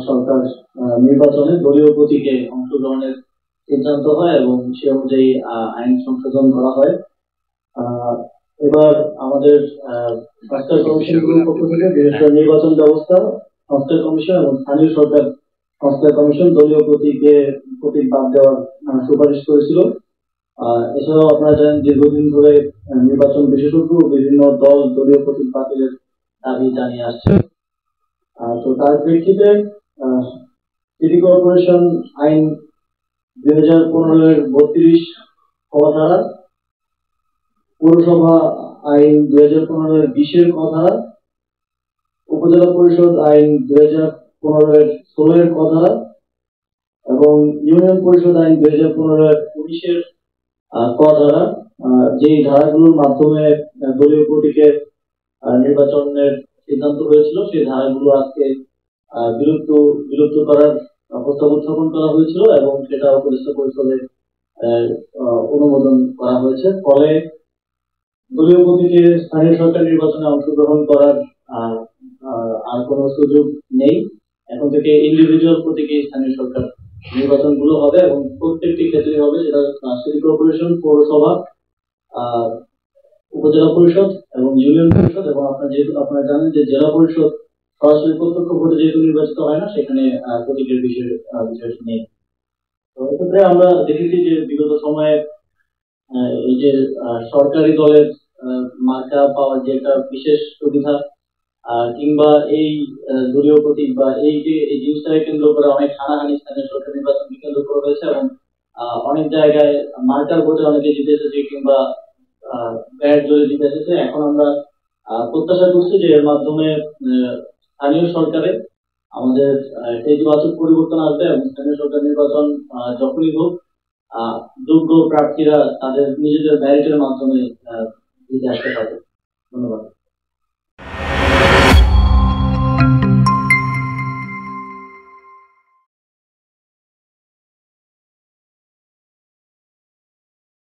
সরকার নির্বাচনে দলীয় প্রতীকে অংশগ্রহণের সিদ্ধান্ত হয় এবং সে অনুযায়ী আইন সংশোধন করা হয়। আহ, এবার আমাদের সংস্কার কমিশনগুলোর পক্ষ থেকে বিশেষ করে নির্বাচন ব্যবস্থা সংস্কার কমিশন এবং স্থানীয় সরকার সংস্কার কমিশন দলীয় প্রতীক বাদ দেওয়ার সুপারিশ করেছিল। এছাড়াও আপনারা জানেন দীর্ঘদিন ধরে নির্বাচন বিশেষজ্ঞ বিভিন্ন দল দলীয় প্রতীক বাতিলের দাবি জানিয়ে আসছে। তো তার প্রেক্ষিতে সিটি কর্পোরেশন আইন 2015 এর 32 ক ধারা, পৌরসভা আইন 2015 এর 20 এর ক ধারা, উপজেলা পরিষদ আইন 2015 এর 16 এর ক ধারা এবং ইউনিয়ন পরিষদ আইন 2015 এর 19 এর ক ধারা, যে ধারাগুলোর মাধ্যমে দলীয় প্রতীকে নির্বাচনের সিদ্ধান্ত হয়েছিল সেই ধারাগুলো আজকে বিলুপ্ত করার প্রস্তাব উত্থাপন করা হয়েছিল এবং সেটা উপদেষ্টা পরিষদে অনুমোদন করা হয়েছে। ফলে দলীয় প্রতীকে স্থানীয় সরকার নির্বাচনে অংশগ্রহণ করার আর কোনো সুযোগ নেই। এখন থেকে ইন্ডিভিজুয়াল প্রতীকে স্থানীয় সরকার নির্বাচনগুলো হবে এবং প্রত্যেকটি ক্ষেত্রে হবে, যেটা সিটি কর্পোরেশন, পৌরসভা, উপজেলা পরিষদ এবং ইউনিয়ন পরিষদ। এবং আপনারা জানেন যে জেলা পরিষদ সরাসরি প্রত্যক্ষ ভোটে যেহেতু নির্বাচিত হয় না, সেখানে প্রতীকের বিষয় নেই। তো এক্ষেত্রে আমরা দেখেছি যে বিগত সময়ে এই যে সরকারি দলের মার্কা পাওয়ার যে একটা বিশেষ সুবিধা কিংবা এই দলীয় প্রতীক বা এই যে এই জিনিসটাকে কেন্দ্র করে অনেক হানাহানি স্থানীয় সরকার নির্বাচনকে কেন্দ্র করে হয়েছে এবং অনেক জায়গায় মার্কার ভোটে অনেকে জিতে এসেছে কিংবা ব্যাট জয়ে জিতে এসেছে। এখন আমরা প্রত্যাশা করছি যে এর মাধ্যমে স্থানীয় সরকারে আমাদের ইতিবাচক পরিবর্তন আসবে এবং স্থানীয় সরকার নির্বাচন যখনই হোক যোগ্য প্রার্থীরা তাদের নিজেদের মেরিটের মাধ্যমে জিতে আসতে পারবে। ধন্যবাদ।